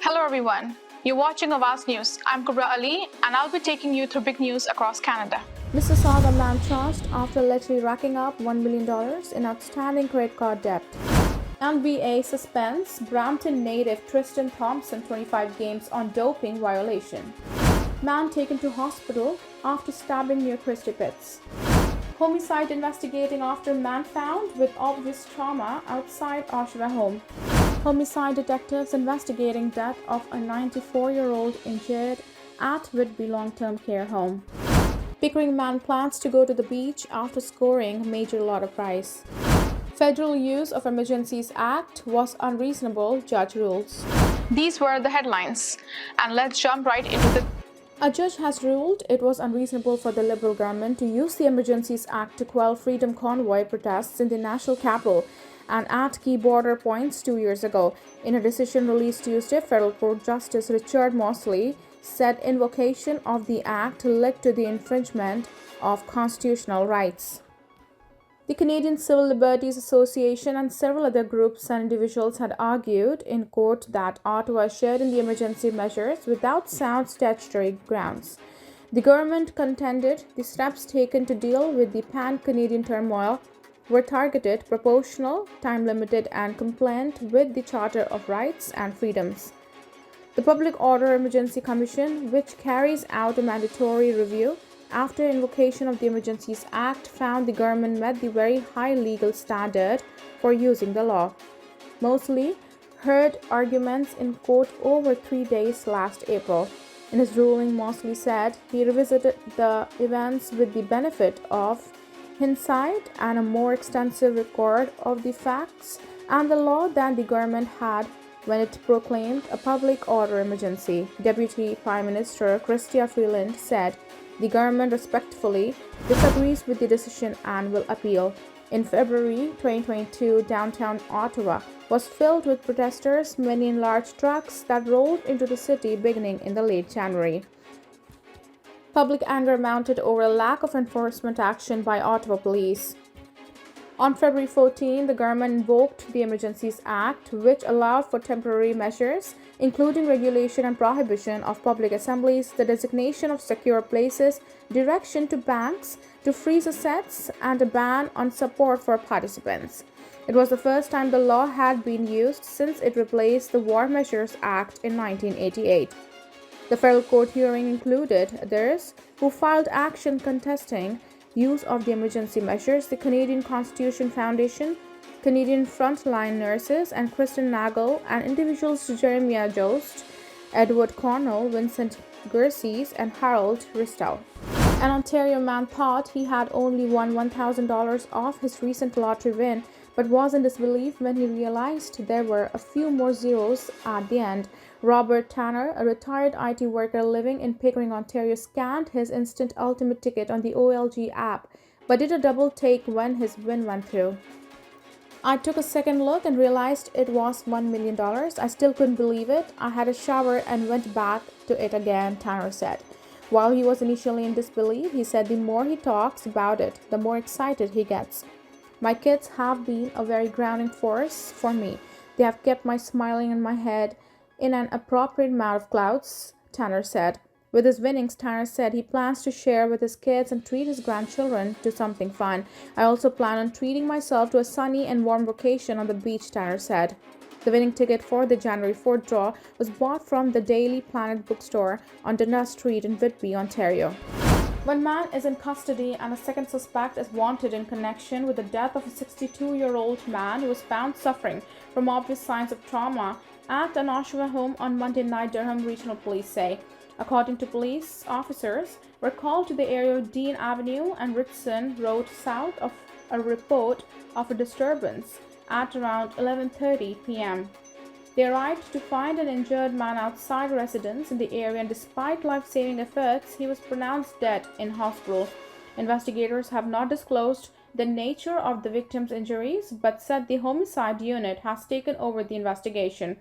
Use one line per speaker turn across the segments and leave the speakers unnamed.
Hello everyone. You're watching Awaz News. I'm Kubra Ali and I'll be taking you through big news across Canada.
Mississauga man charged after allegedly racking up $1 million in outstanding credit card debt. NBA suspends Brampton native Tristan Thompson 25 games on doping violation. Man taken to hospital after stabbing near Christie Pits. Homicide investigating after man found with obvious trauma outside Oshawa home. Homicide detectives investigating death of a 94-year-old injured at Whitby long-term care home. Pickering man plans to go to the beach after scoring major lotto prize. Federal use of Emergencies Act was unreasonable, judge rules.
These were the headlines, and let's jump right into the
A judge has ruled it was unreasonable for the Liberal government to use the Emergencies Act to quell Freedom Convoy protests in the national capital and at key border points 2 years ago. In a decision released Tuesday, Federal Court Justice Richard Mosley said invocation of the act led to the infringement of constitutional rights. The Canadian Civil Liberties Association and several other groups and individuals had argued in court that Ottawa shared in the emergency measures without sound statutory grounds. The government contended the steps taken to deal with the pan-Canadian turmoil were targeted, proportional, time-limited, and compliant with the Charter of Rights and Freedoms. The Public Order Emergency Commission, which carries out a mandatory review after invocation of the Emergencies Act, found the government met the very high legal standard for using the law. Mosley heard arguments in court over 3 days last April. In his ruling, Mosley said he revisited the events with the benefit of hindsight and a more extensive record of the facts and the law than the government had when it proclaimed a public order emergency. Deputy Prime Minister Chrystia Freeland said the government respectfully disagrees with the decision and will appeal. In February 2022, downtown Ottawa was filled with protesters, many in large trucks that rolled into the city beginning in the late January. Public anger mounted over a lack of enforcement action by Ottawa police. On February 14, the government invoked the Emergencies Act, which allowed for temporary measures, including regulation and prohibition of public assemblies, the designation of secure places, direction to banks to freeze assets, and a ban on support for participants. It was the first time the law had been used since it replaced the War Measures Act in 1988. The federal court hearing included others who filed action contesting use of the emergency measures: the Canadian Constitution Foundation, Canadian Frontline Nurses, and Kristen Nagel, and individuals Jeremiah Jost, Edward Cornell, Vincent Gerses, and Harold Ristow. An Ontario man thought he had only won $1,000 off his recent lottery win, but was in disbelief when he realized there were a few more zeros at the end. Robert Tanner, a retired IT worker living in Pickering, Ontario, scanned his instant ultimate ticket on the OLG app, but did a double take when his win went through. I took a second look and realized it was $1 million. I still couldn't believe it. I had a shower and went back to it again, Tanner said. While he was initially in disbelief, he said the more he talks about it, the more excited he gets. My kids have been a very grounding force for me. They have kept my smiling in my head in an appropriate amount of clouds, Tanner said. With his winnings, Tanner said he plans to share with his kids and treat his grandchildren to something fun. I also plan on treating myself to a sunny and warm vacation on the beach, Tanner said. The winning ticket for the January 4th draw was bought from the Daily Planet bookstore on Dundas Street in Whitby, Ontario. One man is in custody and a second suspect is wanted in connection with the death of a 62-year-old man who was found suffering from obvious signs of trauma at an Oshawa home on Monday night, Durham Regional Police say. According to police, officers were called to the area of Dean Avenue and Ritson Road south of a report of a disturbance at around 11:30 p.m. They arrived to find an injured man outside a residence in the area, and despite life-saving efforts, he was pronounced dead in hospital. Investigators have not disclosed the nature of the victim's injuries, but said the homicide unit has taken over the investigation.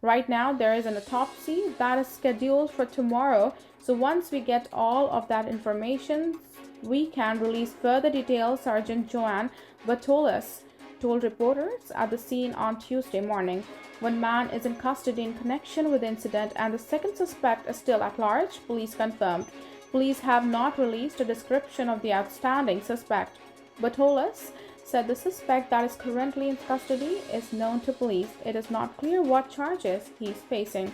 Right now, there is an autopsy that is scheduled for tomorrow, so once we get all of that information, we can release further details, Sergeant Joanne Batolas told reporters at the scene on Tuesday morning. One man is in custody in connection with the incident, and the second suspect is still at large, police confirmed. Police have not released a description of the outstanding suspect. Batolas said the suspect that is currently in custody is known to police. It is not clear what charges he is facing.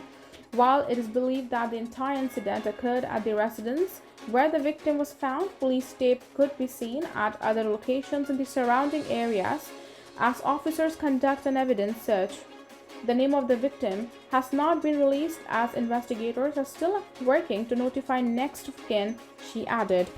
While it is believed that the entire incident occurred at the residence where the victim was found, police tape could be seen at other locations in the surrounding areas as officers conduct an evidence search. The name of the victim has not been released as investigators are still working to notify next of kin, she added.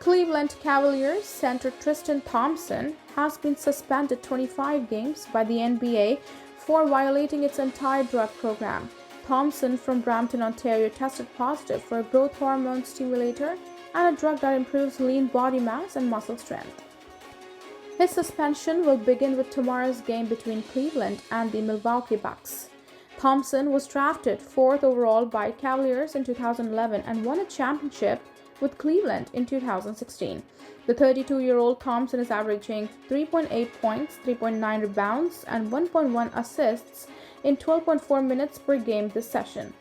Cleveland Cavaliers center Tristan Thompson has been suspended 25 games by the NBA for violating its anti-drug program. Thompson from Brampton, Ontario tested positive for a growth hormone stimulator and a drug that improves lean body mass and muscle strength. His suspension will begin with tomorrow's game between Cleveland and the Milwaukee Bucks. Thompson was drafted 4th overall by Cavaliers in 2011 and won a championship with Cleveland in 2016. The 32-year-old Thompson is averaging 3.8 points, 3.9 rebounds, and 1.1 assists in 12.4 minutes per game this session.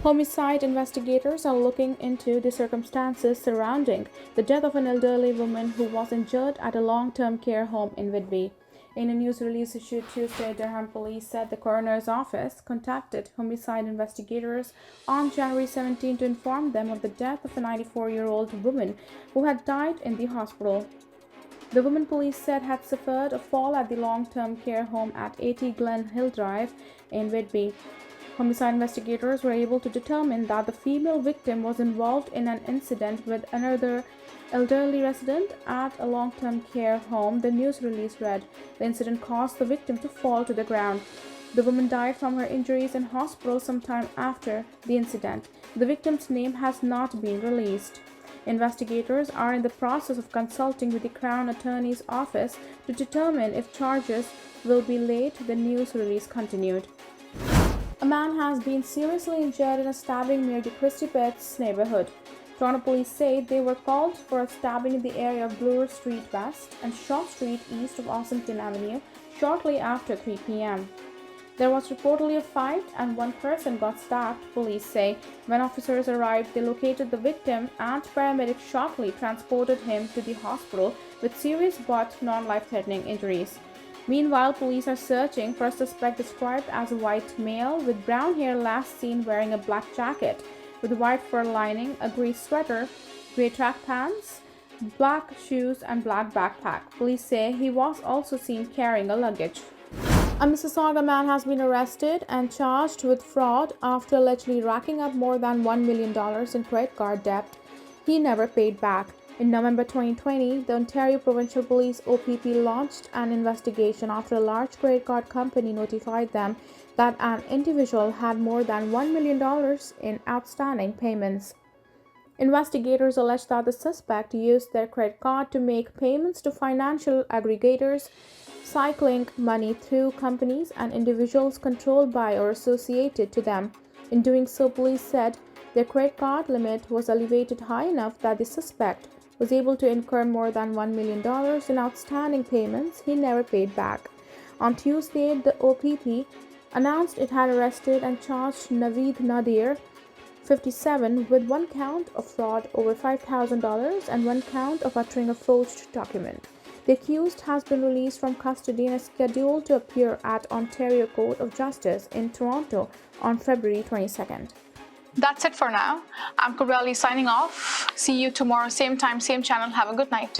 Homicide investigators are looking into the circumstances surrounding the death of an elderly woman who was injured at a long-term care home in Whitby. In a news release issued Tuesday, Durham police said the coroner's office contacted homicide investigators on January 17 to inform them of the death of a 94-year-old woman who had died in the hospital. The woman police said had suffered a fall at the long-term care home at 80 Glen Hill Drive in Whitby. Homicide investigators were able to determine that the female victim was involved in an incident with another elderly resident at a long-term care home, the news release read. The incident caused the victim to fall to the ground. The woman died from her injuries in hospital sometime after the incident. The victim's name has not been released. Investigators are in the process of consulting with the Crown Attorney's Office to determine if charges will be laid, the news release continued. A man has been seriously injured in a stabbing near the Christie Pitts neighborhood. Toronto police say they were called for a stabbing in the area of Bloor Street West and Shaw Street east of Ossington Avenue shortly after 3 p.m. There was reportedly a fight and one person got stabbed, police say. When officers arrived, they located the victim and paramedics shortly transported him to the hospital with serious but non-life-threatening injuries. Meanwhile, police are searching for a suspect described as a white male with brown hair last seen wearing a black jacket with white fur lining, a gray sweater, gray track pants, black shoes, and black backpack. Police say he was also seen carrying a luggage. A Mississauga man has been arrested and charged with fraud after allegedly racking up more than $1 million in credit card debt he never paid back. In November 2020, the Ontario Provincial Police OPP launched an investigation after a large credit card company notified them that an individual had more than $1 million in outstanding payments. Investigators allege that the suspect used their credit card to make payments to financial aggregators, cycling money through companies and individuals controlled by or associated to them. In doing so, police said their credit card limit was elevated high enough that the suspect was able to incur more than $1 million in outstanding payments he never paid back. On Tuesday, the OPP announced it had arrested and charged Naveed Nadir, 57, with one count of fraud over $5,000 and one count of uttering a forged document. The accused has been released from custody and is scheduled to appear at Ontario Court of Justice in Toronto on February 22nd.
That's it for now. I'm Kubrali signing off. See you tomorrow, same time, same channel. Have a good night.